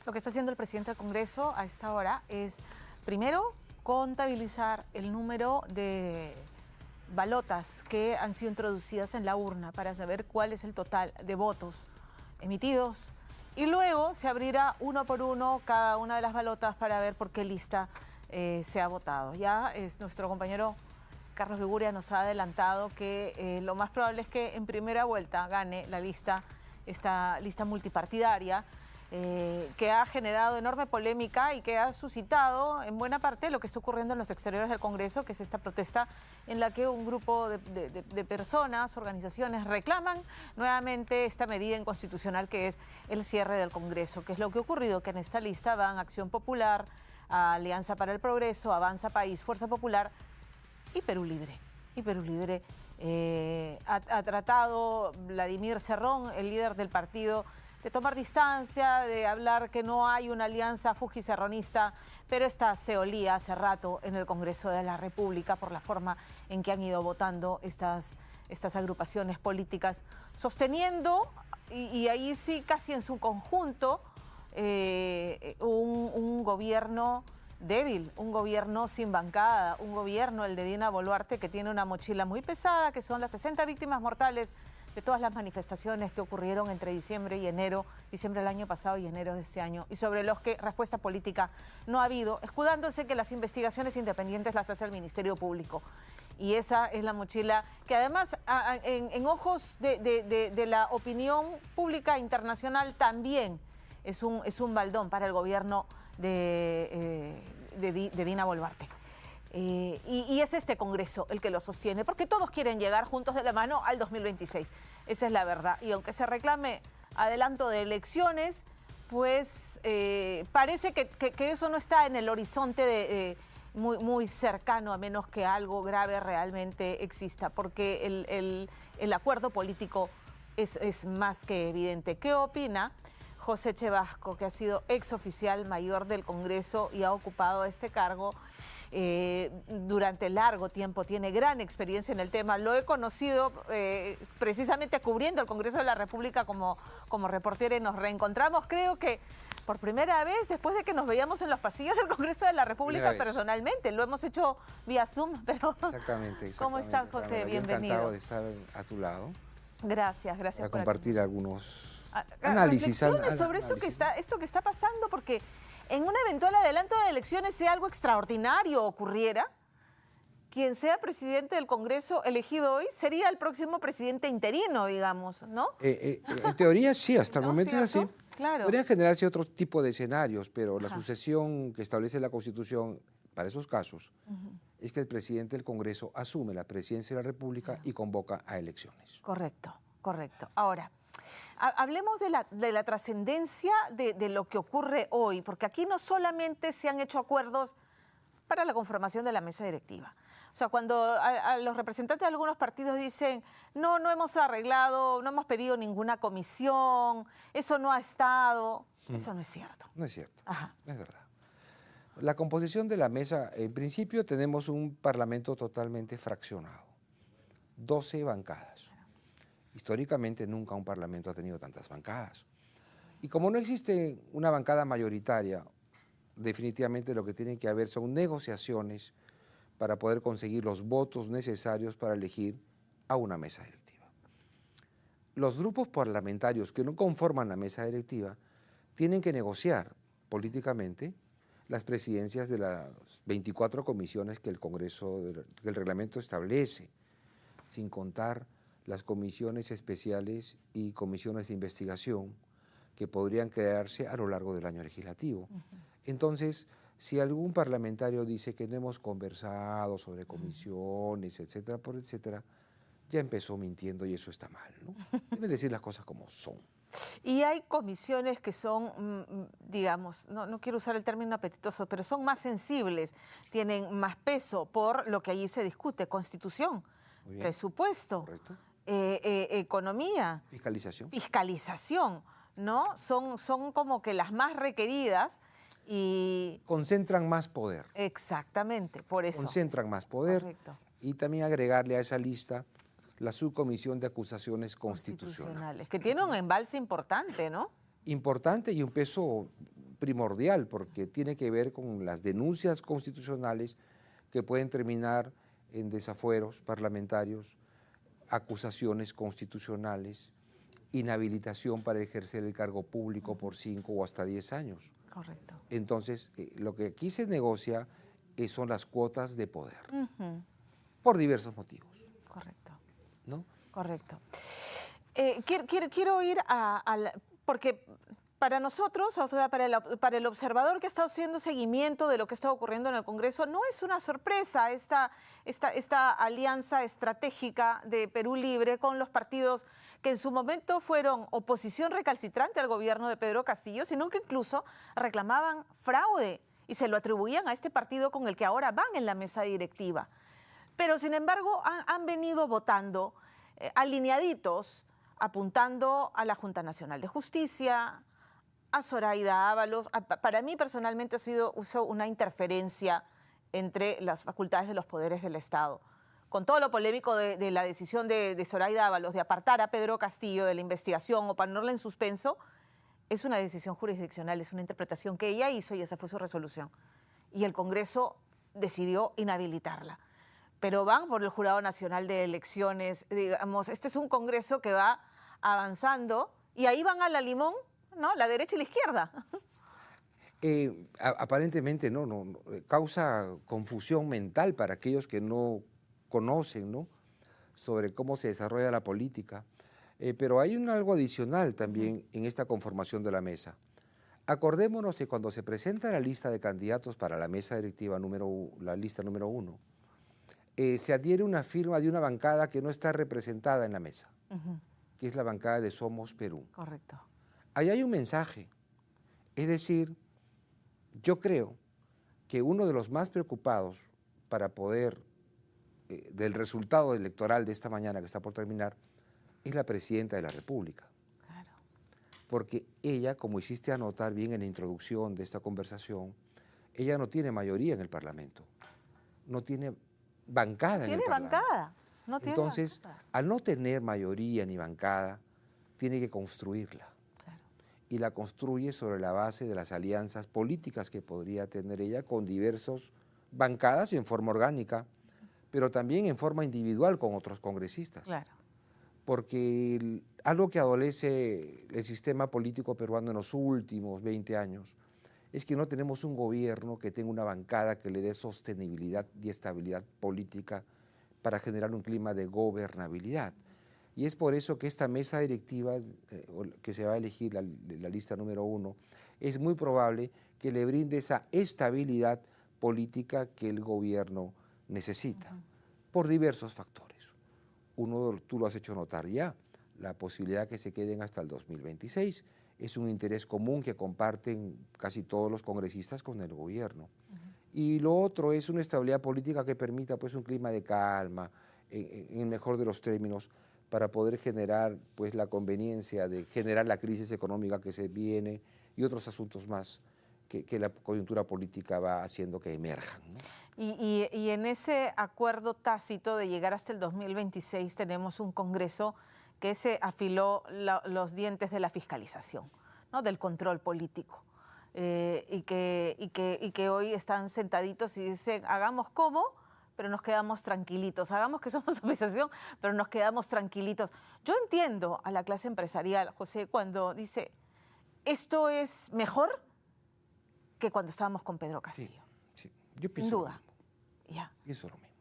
Lo que está haciendo el presidente del Congreso a esta hora es, primero, contabilizar el número de balotas que han sido introducidas en la urna para saber cuál es el total de votos emitidos, y luego se abrirá uno por uno cada una de las balotas para ver por qué lista se ha votado. Ya nuestro compañero Carlos Viguria nos ha adelantado que lo más probable es que en primera vuelta gane la lista, esta lista multipartidaria, que ha generado enorme polémica y que ha suscitado en buena parte lo que está ocurriendo en los exteriores del Congreso, que es esta protesta en la que un grupo de personas, organizaciones, reclaman nuevamente esta medida inconstitucional que es el cierre del Congreso. ¿Qué es lo que ha ocurrido? Que en esta lista van Acción Popular, Alianza para el Progreso, Avanza País, Fuerza Popular y Perú Libre. Y Perú Libre ha tratado Vladimir Cerrón, el líder del partido, de tomar distancia, de hablar que no hay una alianza fujicerronista, pero esta se olía hace rato en el Congreso de la República por la forma en que han ido votando estas agrupaciones políticas, sosteniendo, y ahí sí casi en su conjunto, un gobierno débil, un gobierno sin bancada, un gobierno, el de Dina Boluarte, que tiene una mochila muy pesada, que son las 60 víctimas mortales de todas las manifestaciones que ocurrieron entre diciembre y enero, diciembre del año pasado y enero de este año, y sobre los que respuesta política no ha habido, escudándose que las investigaciones independientes las hace el Ministerio Público. Y esa es la mochila que además en ojos de la opinión pública internacional también es un baldón para el gobierno de Dina Boluarte. Y es este Congreso el que lo sostiene, porque todos quieren llegar juntos de la mano al 2026. Esa es la verdad. Y aunque se reclame adelanto de elecciones, pues parece que eso no está en el horizonte muy cercano, a menos que algo grave realmente exista, porque el acuerdo político es más que evidente. ¿Qué opina José Chevasco, que ha sido exoficial mayor del Congreso y ha ocupado este cargo durante largo tiempo, tiene gran experiencia en el tema? Lo he conocido precisamente cubriendo el Congreso de la República como reportera, y nos reencontramos, creo que por primera vez después de que nos veíamos en los pasillos del Congreso de la República personalmente. Lo hemos hecho vía Zoom, pero... Exactamente. ¿Cómo estás, José? Bienvenido. Encantado de estar a tu lado. Gracias Para por compartir algunos análisis. Sobre esto que está pasando, porque en un eventual adelanto de elecciones, si algo extraordinario ocurriera, quien sea presidente del Congreso elegido hoy sería el próximo presidente interino, digamos, ¿no? En teoría sí, hasta el momento es así. Claro. Podrían generarse otro tipo de escenarios, pero la sucesión que establece la Constitución para esos casos es que el presidente del Congreso asume la presidencia de la República y convoca a elecciones. Correcto, correcto. Ahora, hablemos de la trascendencia de lo que ocurre hoy, porque aquí no solamente se han hecho acuerdos para la conformación de la mesa directiva. O sea, cuando a los representantes de algunos partidos dicen no hemos arreglado, no hemos pedido ninguna comisión, eso no ha estado, eso no es cierto. No es cierto, Ajá. no es verdad. La composición de la mesa, en principio tenemos un parlamento totalmente fraccionado, 12 bancadas. Históricamente nunca un parlamento ha tenido tantas bancadas. Y como no existe una bancada mayoritaria, definitivamente lo que tiene que haber son negociaciones para poder conseguir los votos necesarios para elegir a una mesa directiva. Los grupos parlamentarios que no conforman la mesa directiva tienen que negociar políticamente las presidencias de las 24 comisiones que que el reglamento establece, sin contar las comisiones especiales y comisiones de investigación que podrían crearse a lo largo del año legislativo. Entonces, si algún parlamentario dice que no hemos conversado sobre comisiones, etcétera, ya empezó mintiendo y eso está mal, ¿no? Deben decir las cosas como son. Y hay comisiones que son, digamos, no quiero usar el término apetitoso, pero son más sensibles, tienen más peso por lo que allí se discute: constitución, presupuesto, economía, fiscalización, ¿no? Son como que las más requeridas y... concentran más poder. Exactamente, por eso. Concentran más poder. Correcto. Y también agregarle a esa lista la subcomisión de acusaciones constitucionales. Que tiene un embalse importante, ¿no? Importante y un peso primordial porque tiene que ver con las denuncias constitucionales que pueden terminar en desafueros parlamentarios, acusaciones constitucionales, inhabilitación para ejercer el cargo público por 5 o hasta 10 años. Correcto. Entonces, lo que aquí se negocia son las cuotas de poder, por diversos motivos. Correcto. ¿No? Correcto. Quiero ir porque para nosotros, o sea, para el observador que está haciendo seguimiento de lo que está ocurriendo en el Congreso, no es una sorpresa esta alianza estratégica de Perú Libre con los partidos que en su momento fueron oposición recalcitrante al gobierno de Pedro Castillo, sino que incluso reclamaban fraude y se lo atribuían a este partido con el que ahora van en la mesa directiva. Pero, sin embargo, han venido votando alineaditos, apuntando a la Junta Nacional de Justicia, a Zoraida Ábalos. Para mí, personalmente, ha sido una interferencia entre las facultades de los poderes del Estado. Con todo lo polémico de la decisión de Zoraida Ábalos de apartar a Pedro Castillo de la investigación o ponerla en suspenso, es una decisión jurisdiccional, es una interpretación que ella hizo y esa fue su resolución. Y el Congreso decidió inhabilitarla. Pero van por el Jurado Nacional de Elecciones, digamos, este es un Congreso que va avanzando y ahí van a la limón, ¿no? La derecha y la izquierda. Aparentemente no, causa confusión mental para aquellos que no conocen, ¿no?, sobre cómo se desarrolla la política. Pero hay algo adicional también en esta conformación de la mesa. Acordémonos que cuando se presenta la lista de candidatos para la mesa directiva, la lista número 1, se adhiere una firma de una bancada que no está representada en la mesa, que es la bancada de Somos Perú. Correcto. Ahí hay un mensaje, es decir, yo creo que uno de los más preocupados para poder, del resultado electoral de esta mañana que está por terminar, es la presidenta de la República. Claro. Porque ella, como hiciste anotar bien en la introducción de esta conversación, ella no tiene mayoría en el Parlamento, no tiene bancada en el Parlamento. No tiene Entonces, bancada. al no tener mayoría ni bancada, tiene que construirla. Claro. Y la construye sobre la base de las alianzas políticas que podría tener ella con diversos bancadas y en forma orgánica, pero también en forma individual con otros congresistas. Claro. Porque algo que adolece el sistema político peruano en los últimos 20 años es que no tenemos un gobierno que tenga una bancada que le dé sostenibilidad y estabilidad política para generar un clima de gobernabilidad. Y es por eso que esta mesa directiva que se va a elegir, la lista número 1, es muy probable que le brinde esa estabilidad política que el gobierno necesita, por diversos factores. Uno, tú lo has hecho notar ya, la posibilidad que se queden hasta el 2026, es un interés común que comparten casi todos los congresistas con el gobierno. Y lo otro es una estabilidad política que permita pues un clima de calma, en el mejor de los términos, para poder generar pues la conveniencia de generar la crisis económica que se viene y otros asuntos más que la coyuntura política va haciendo que emerjan, ¿no? Y en ese acuerdo tácito de llegar hasta el 2026 tenemos un Congreso que se afiló los dientes de la fiscalización, ¿no?, del control político, y que hoy están sentaditos y dicen, hagamos como, pero nos quedamos tranquilitos, hagamos que somos oposición, pero nos quedamos tranquilitos. Yo entiendo a la clase empresarial, José, cuando dice, esto es mejor que cuando estábamos con Pedro Castillo. Sí, yo pienso sin duda. lo mismo. Ya. Pienso lo mismo.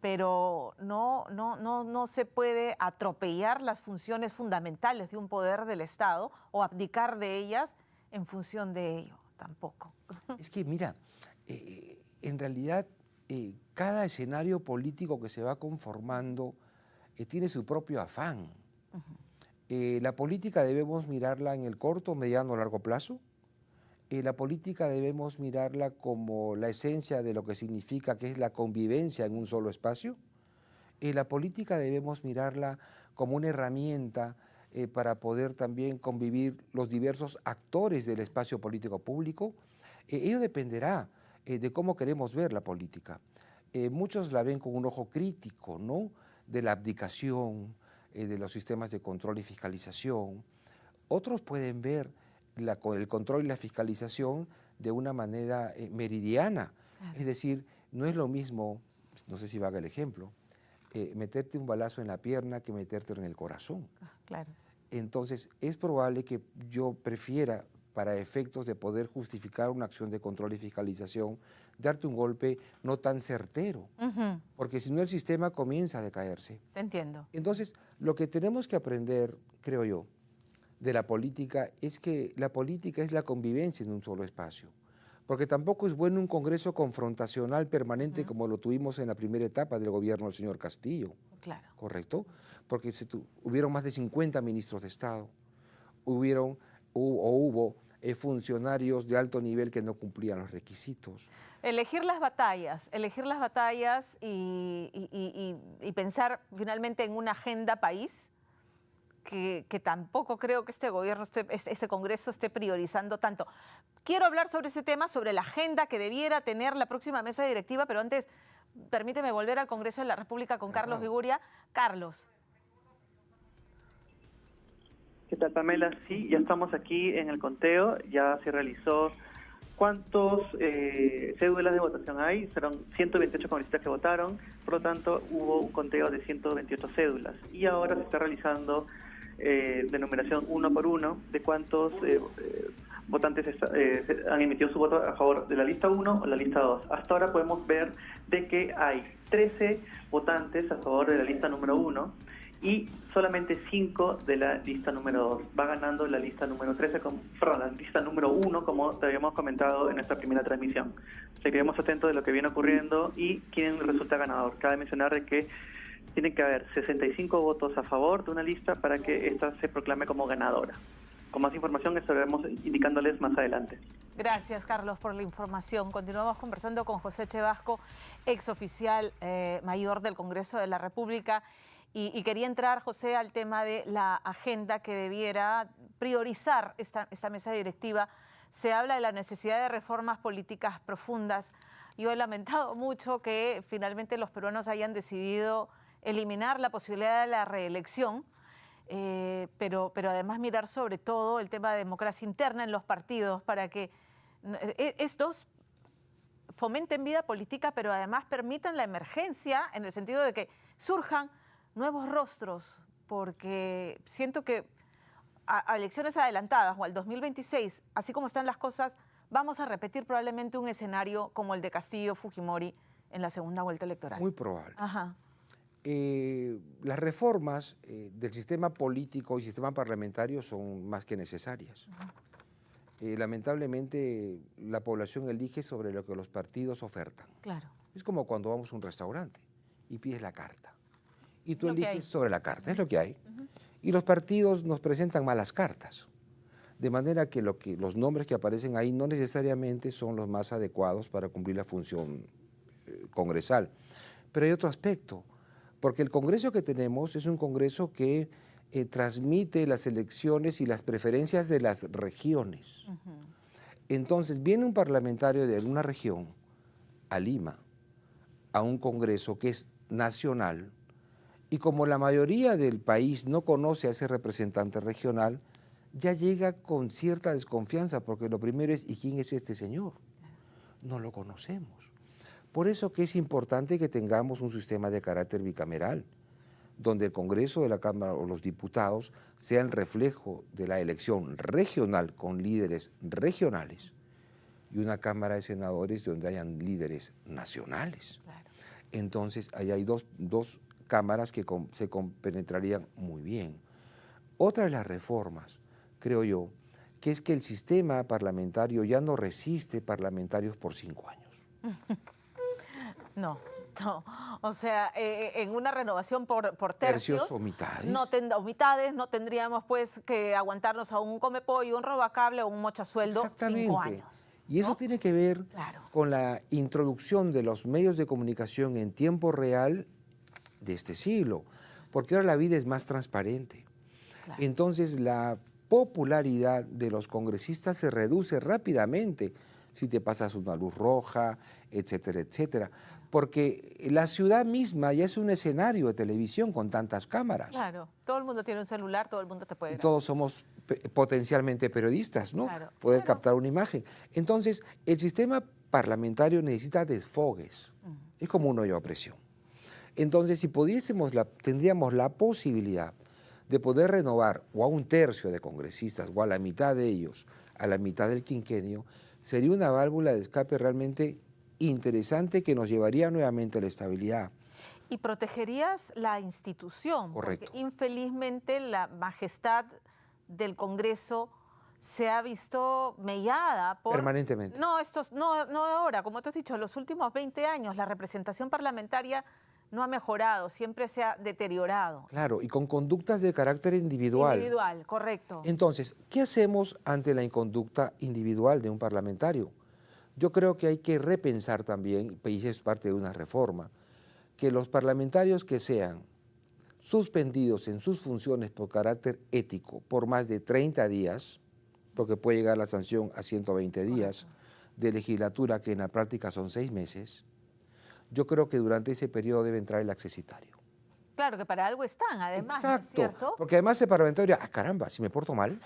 Pero no se puede atropellar las funciones fundamentales de un poder del Estado o abdicar de ellas en función de ello, tampoco. Es que mira, en realidad cada escenario político que se va conformando tiene su propio afán. La política debemos mirarla en el corto, mediano o largo plazo. La política debemos mirarla como la esencia de lo que significa que es la convivencia en un solo espacio. La política debemos mirarla como una herramienta para poder también convivir los diversos actores del espacio político público. Ello dependerá de cómo queremos ver la política. Muchos la ven con un ojo crítico, ¿no?, de la abdicación, de los sistemas de control y fiscalización. Otros pueden ver el control y la fiscalización de una manera meridiana. Claro. Es decir, no es lo mismo, no sé si valga el ejemplo, meterte un balazo en la pierna que meterte en el corazón. Claro. Entonces, es probable que yo prefiera, para efectos de poder justificar una acción de control y fiscalización, darte un golpe no tan certero, porque si no el sistema comienza a decaerse. Te entiendo. Entonces, lo que tenemos que aprender, creo yo, de la política es que la política es la convivencia en un solo espacio, porque tampoco es bueno un Congreso confrontacional permanente como lo tuvimos en la primera etapa del gobierno del señor Castillo. Claro. ¿Correcto? Porque hubieron más de 50 ministros de Estado, hubo funcionarios de alto nivel que no cumplían los requisitos. Elegir las batallas y pensar finalmente en una agenda país que tampoco creo que este gobierno, este Congreso esté priorizando tanto. Quiero hablar sobre ese tema, sobre la agenda que debiera tener la próxima mesa directiva, pero antes permíteme volver al Congreso de la República con Carlos Viguria. Carlos. ¿Qué tal, Pamela? Sí, ya estamos aquí en el conteo, ya se realizó. ¿Cuántos cédulas de votación hay? Serán 128 congresistas que votaron, por lo tanto hubo un conteo de 128 cédulas. Y ahora se está realizando de numeración uno por uno de cuántos votantes han emitido su voto a favor de la lista 1 o la lista 2. Hasta ahora podemos ver de que hay 13 votantes a favor de la lista número 1 y solamente 5 de la lista número 2. Va ganando la lista número 13, la lista número 1, como te habíamos comentado en nuestra primera transmisión. Seguiremos atentos de lo que viene ocurriendo y quién resulta ganador. Cabe mencionar de que tiene que haber 65 votos a favor de una lista para que ésta se proclame como ganadora. Con más información estaremos indicándoles más adelante. Gracias, Carlos, por la información. Continuamos conversando con José Chevasco, exoficial mayor del Congreso de la República. Y quería entrar, José, al tema de la agenda que debiera priorizar esta mesa directiva. Se habla de la necesidad de reformas políticas profundas. Yo he lamentado mucho que finalmente los peruanos hayan decidido eliminar la posibilidad de la reelección, pero además mirar sobre todo el tema de democracia interna en los partidos para que estos fomenten vida política, pero además permitan la emergencia en el sentido de que surjan nuevos rostros, porque siento que a elecciones adelantadas o al 2026, así como están las cosas, vamos a repetir probablemente un escenario como el de Castillo-Fujimori en la segunda vuelta electoral. Muy probable. Ajá. Las reformas del sistema político y sistema parlamentario son más que necesarias. Lamentablemente, la población elige sobre lo que los partidos ofertan. Claro. Es como cuando vamos a un restaurante y pides la carta. Y tú eliges sobre la carta, es lo que hay. Y los partidos nos presentan malas cartas. De manera que los nombres que aparecen ahí no necesariamente son los más adecuados para cumplir la función congresal. Pero hay otro aspecto, porque el Congreso que tenemos es un Congreso que transmite las elecciones y las preferencias de las regiones. Entonces, viene un parlamentario de una región a Lima, a un Congreso que es nacional, y como la mayoría del país no conoce a ese representante regional, ya llega con cierta desconfianza, porque lo primero es, ¿y quién es este señor? No lo conocemos. Por eso que es importante que tengamos un sistema de carácter bicameral, donde el Congreso de la Cámara o los diputados sean reflejo de la elección regional con líderes regionales y una Cámara de Senadores donde hayan líderes nacionales. Claro. Entonces, ahí hay dos cámaras que se compenetrarían muy bien. Otra de las reformas, creo yo, que es que el sistema parlamentario ya no resiste parlamentarios por 5 años. No. O sea, en una renovación por tercios o mitades. O mitades, no tendríamos pues que aguantarnos a un comepollo, un robacable o un mochasueldo 5 años. Y eso tiene que ver con la introducción de los medios de comunicación en tiempo real de este siglo, porque ahora la vida es más transparente. Claro. Entonces la popularidad de los congresistas se reduce rápidamente. si te pasas una luz roja, etcétera, etcétera. Porque la ciudad misma ya es un escenario de televisión con tantas cámaras. Claro, todo el mundo tiene un celular, todo el mundo te puede Y grabar. todos somos potencialmente periodistas, ¿no? Claro, Poder claro. captar una imagen. Entonces, el sistema parlamentario necesita desfogues. Es como un hoyo a presión. Entonces, si tendríamos la posibilidad de poder renovar o a un tercio de congresistas o a la mitad de ellos, a la mitad del quinquenio, sería una válvula de escape realmente interesante que nos llevaría nuevamente a la estabilidad. Y protegerías la institución. Correcto. Porque infelizmente la majestad del Congreso se ha visto mellada por... Permanentemente. No ahora, como tú has dicho, en los últimos 20 años la representación parlamentaria no ha mejorado, siempre se ha deteriorado. Claro, y con conductas de carácter individual. Individual, correcto. Entonces, ¿qué hacemos ante la inconducta individual de un parlamentario? Yo creo que hay que repensar también, y es parte de una reforma, que los parlamentarios que sean suspendidos en sus funciones por carácter ético por más de 30 días, porque puede llegar la sanción a 120 días de legislatura, que en la práctica son 6 meses, yo creo que durante ese periodo debe entrar el accesitario. Claro, que para algo están, además, Exacto, ¿no es cierto? porque además el parlamentario dirá, caramba, si me porto mal,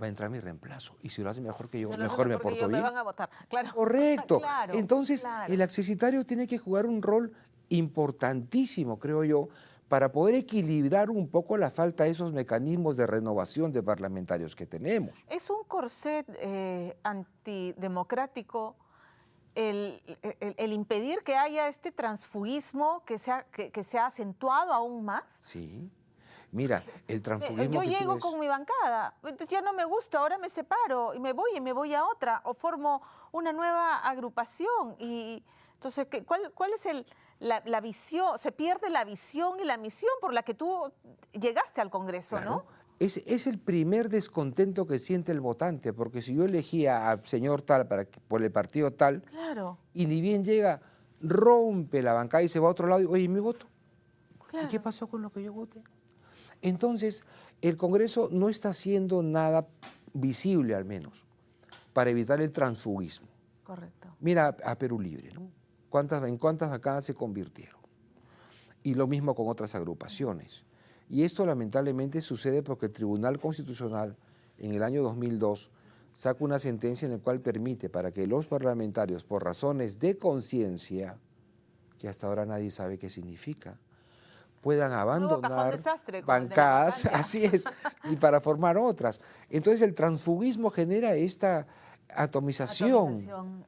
va a entrar mi reemplazo, y si lo hace mejor que yo, Si no mejor sé me por qué porto me bien. van a votar, claro. Correcto. Claro, Entonces, claro. el accesitario tiene que jugar un rol importantísimo, creo yo, para poder equilibrar un poco la falta de esos mecanismos de renovación de parlamentarios que tenemos. Es un corset antidemocrático el impedir que haya este transfugismo que se ha acentuado aún más. Sí. Mira, el transfugismo Yo que tú llego ves- con mi bancada, entonces ya no me gusta, ahora me separo y me voy a otra, o formo una nueva agrupación. Y entonces, ¿cuál es la visión? Se pierde la visión y la misión por la que tú llegaste al Congreso, Claro. ¿no? Es el primer descontento que siente el votante, porque si yo elegía al señor tal por el partido tal, Claro, y ni bien llega, rompe la bancada y se va a otro lado, y, oye, ¿y mi voto? claro. ¿Y qué pasó con lo que yo voté? Entonces, el Congreso no está haciendo nada visible, al menos, para evitar el transfugismo. Correcto. Mira a Perú Libre, ¿no? ¿En cuántas bancadas se convirtieron? Y lo mismo con otras agrupaciones. Y esto lamentablemente sucede porque el Tribunal Constitucional en el año 2002 saca una sentencia en la cual permite para que los parlamentarios, por razones de conciencia, que hasta ahora nadie sabe qué significa, puedan cajón abandonar desastre con el de la bancadas, vacancia. así es, y para formar otras. Entonces el transfugismo genera esta atomización,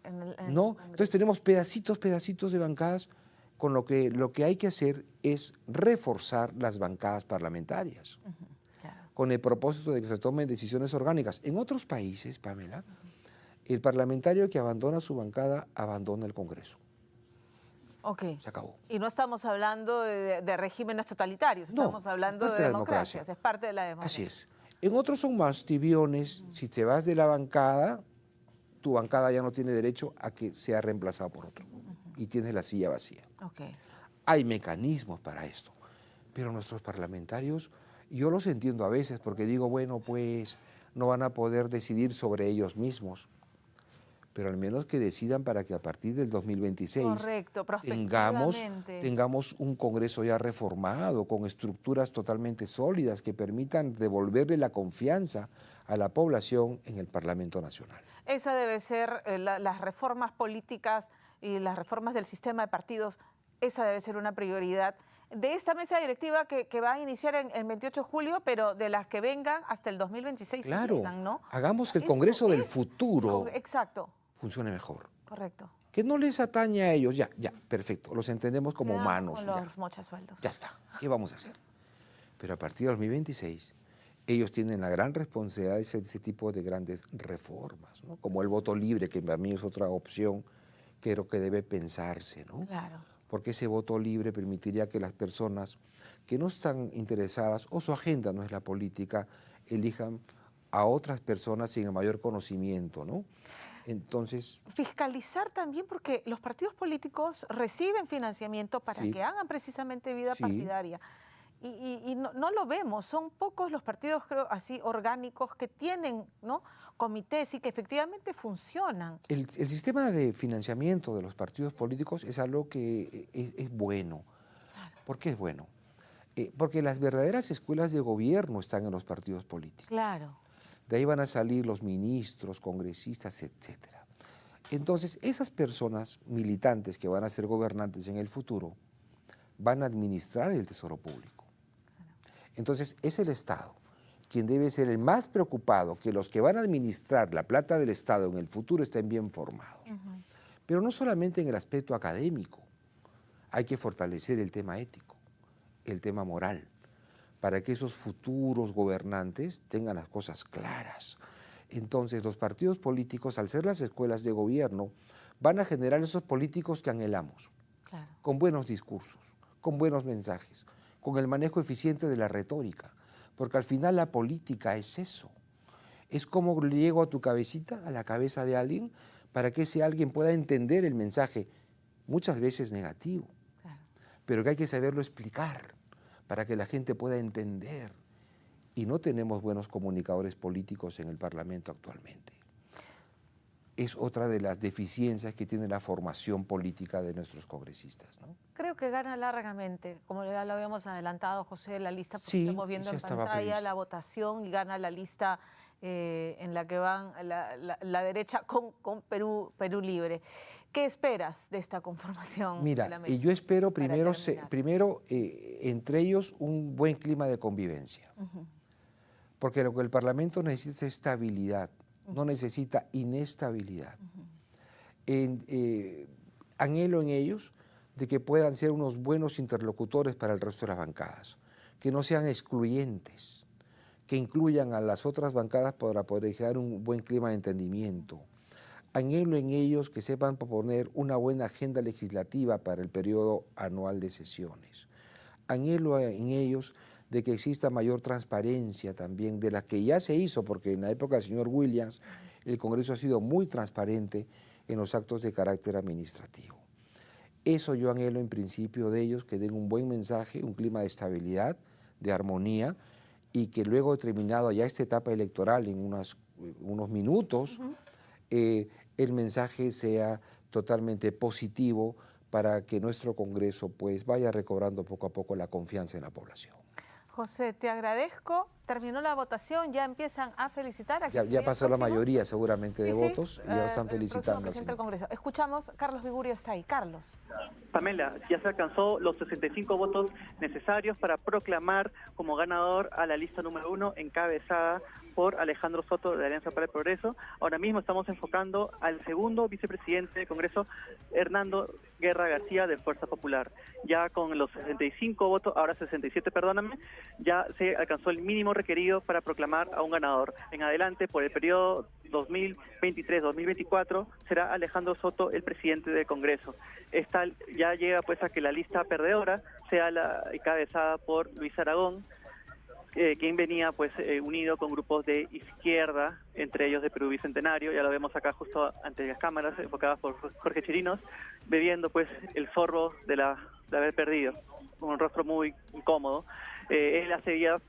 En el ¿no? Congreso. Entonces tenemos pedacitos de bancadas, con lo que hay que hacer es reforzar las bancadas parlamentarias, Claro. con el propósito de que se tomen decisiones orgánicas. En otros países, Pamela, el parlamentario que abandona su bancada abandona el Congreso. Ok. Se acabó. Y no estamos hablando de regímenes totalitarios, No, estamos hablando parte de de la democracia. democracias, es parte de la democracia. Así es. En otros son más tibiones. Si te vas de la bancada, tu bancada ya no tiene derecho a que sea reemplazado por otro. Y tienes la silla vacía. Ok. Hay mecanismos para esto. Pero nuestros parlamentarios, yo los entiendo a veces porque digo, bueno, pues no van a poder decidir sobre ellos mismos. Pero al menos que decidan para que a partir del 2026 Correcto, tengamos prospectivamente. un Congreso ya reformado, con estructuras totalmente sólidas que permitan devolverle la confianza a la población en el Parlamento Nacional. Esa debe ser las reformas políticas y las reformas del sistema de partidos, esa debe ser una prioridad de esta mesa directiva que va a iniciar el 28 de julio, pero de las que vengan hasta el 2026 Claro, sigan, ¿no? hagamos que el Eso Congreso del es- futuro Exacto, funcione mejor. correcto. Que no les atañe a ellos, ya, perfecto, los entendemos como Cuidado humanos. con ya. los mochasueldos. Ya está, ¿qué vamos a hacer? Pero a partir de 2026, ellos tienen la gran responsabilidad de hacer ese tipo de grandes reformas, ¿no? Como el voto libre, que para mí es otra opción que creo que debe pensarse, ¿no? Claro. Porque ese voto libre permitiría que las personas que no están interesadas o su agenda no es la política, elijan a otras personas sin el mayor conocimiento, ¿no? Entonces, Fiscalizar también, porque los partidos políticos reciben financiamiento para Sí. que hagan precisamente vida Sí. partidaria. y no lo vemos. Son pocos los partidos, creo, así orgánicos que tienen, ¿no?, comités y que efectivamente funcionan. El sistema de financiamiento de los partidos políticos es algo que es bueno. Claro. ¿Por qué es bueno? Porque las verdaderas escuelas de gobierno están en los partidos políticos. Claro. De ahí van a salir los ministros, congresistas, etcétera. Entonces, esas personas militantes que van a ser gobernantes en el futuro van a administrar el tesoro público. Entonces, es el Estado quien debe ser el más preocupado que los que van a administrar la plata del Estado en el futuro estén bien formados. Pero no solamente en el aspecto académico, hay que fortalecer el tema ético, el tema moral, para que esos futuros gobernantes tengan las cosas claras. Entonces, los partidos políticos, al ser las escuelas de gobierno, van a generar esos políticos que anhelamos, Claro. con buenos discursos, con buenos mensajes, con el manejo eficiente de la retórica, porque al final la política es eso. Es como le llego a tu cabecita, a la cabeza de alguien, para que ese alguien pueda entender el mensaje, muchas veces negativo, Claro. pero que hay que saberlo explicar para que la gente pueda entender. Y no tenemos buenos comunicadores políticos en el Parlamento actualmente. Es otra de las deficiencias que tiene la formación política de nuestros congresistas, ¿no? Creo que gana largamente, como ya lo habíamos adelantado, José, la lista, porque Sí, estamos viendo ya en estaba pantalla previsto. la votación y gana la lista en la que van la derecha con Perú Libre. ¿Qué esperas de esta conformación de la Mira, mesa? y yo espero Para primero entre ellos un buen clima de convivencia, porque lo que el Parlamento necesita es estabilidad, no necesita inestabilidad. Anhelo en ellos de que puedan ser unos buenos interlocutores para el resto de las bancadas, que no sean excluyentes, que incluyan a las otras bancadas para poder crear un buen clima de entendimiento. Anhelo en ellos que sepan proponer una buena agenda legislativa para el periodo anual de sesiones. Anhelo en ellos de que exista mayor transparencia también, de la que ya se hizo, porque en la época del señor Williams el Congreso ha sido muy transparente en los actos de carácter administrativo. Eso yo anhelo en principio de ellos, que den un buen mensaje, un clima de estabilidad, de armonía, y que luego, terminado ya esta etapa electoral en unos minutos, el mensaje sea totalmente positivo para que nuestro Congreso pues vaya recobrando poco a poco la confianza en la población. José, te agradezco. Terminó la votación, ya empiezan a felicitar. Ya pasó la mayoría seguramente de votos y ya lo están felicitando. El presidente del Congreso. Escuchamos, Carlos Vigurio está ahí. Carlos. Pamela, ya se alcanzó los 65 votos necesarios para proclamar como ganador a la lista número 1 encabezada por Alejandro Soto de Alianza para el Progreso. Ahora mismo estamos enfocando al segundo vicepresidente del Congreso, Hernando Guerra García, de Fuerza Popular. Ya con los 65 votos, ahora 67, perdóname, ya se alcanzó el mínimo requerido para proclamar a un ganador. En adelante, por el periodo 2023-2024, será Alejandro Soto el presidente del Congreso. Esta ya llega pues a que la lista perdedora sea la encabezada por Luis Aragón, quien venía pues unido con grupos de izquierda, entre ellos de Perú Bicentenario. Ya lo vemos acá justo ante las cámaras, enfocadas por Jorge Chirinos, bebiendo pues el sorbo de haber perdido, con un rostro muy incómodo. Él hace días,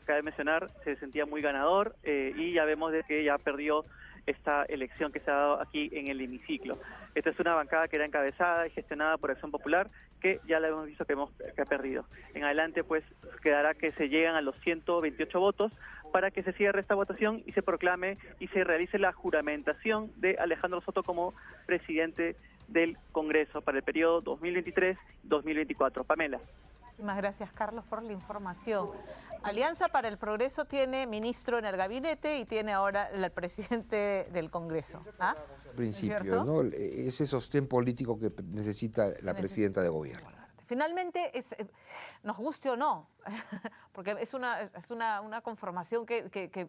cabe mencionar, se sentía muy ganador, y ya vemos de que ya perdió esta elección que se ha dado aquí en el hemiciclo. Esta es una bancada que era encabezada y gestionada por Acción Popular, que ya la hemos visto que ha perdido. En adelante pues quedará que se llegan a los 128 votos para que se cierre esta votación y se proclame y se realice la juramentación de Alejandro Soto como presidente del Congreso para el periodo 2023-2024. Pamela. Muchísimas gracias, Carlos, por la información. Alianza para el Progreso tiene ministro en el gabinete y tiene ahora el presidente del Congreso. ¿Ah? Principio, ¿no? Ese sostén político que necesita la presidenta de gobierno. Finalmente, nos guste o no, porque es una conformación que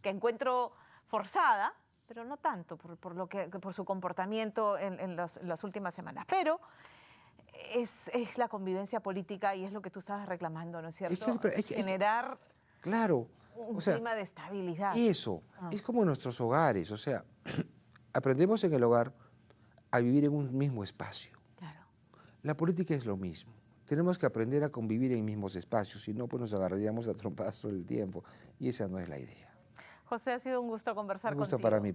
encuentro forzada, pero no tanto por su comportamiento en las últimas semanas. Pero es la convivencia política y es lo que tú estabas reclamando, ¿no es cierto? Generar un clima de estabilidad. Eso, es como en nuestros hogares, o sea, aprendemos en el hogar a vivir en un mismo espacio. Claro. La política es lo mismo, Tenemos que aprender a convivir en mismos espacios, si no, pues nos agarraríamos a trompadas todo el tiempo, y esa no es la idea. José, ha sido un gusto conversar Un gusto contigo. para mí.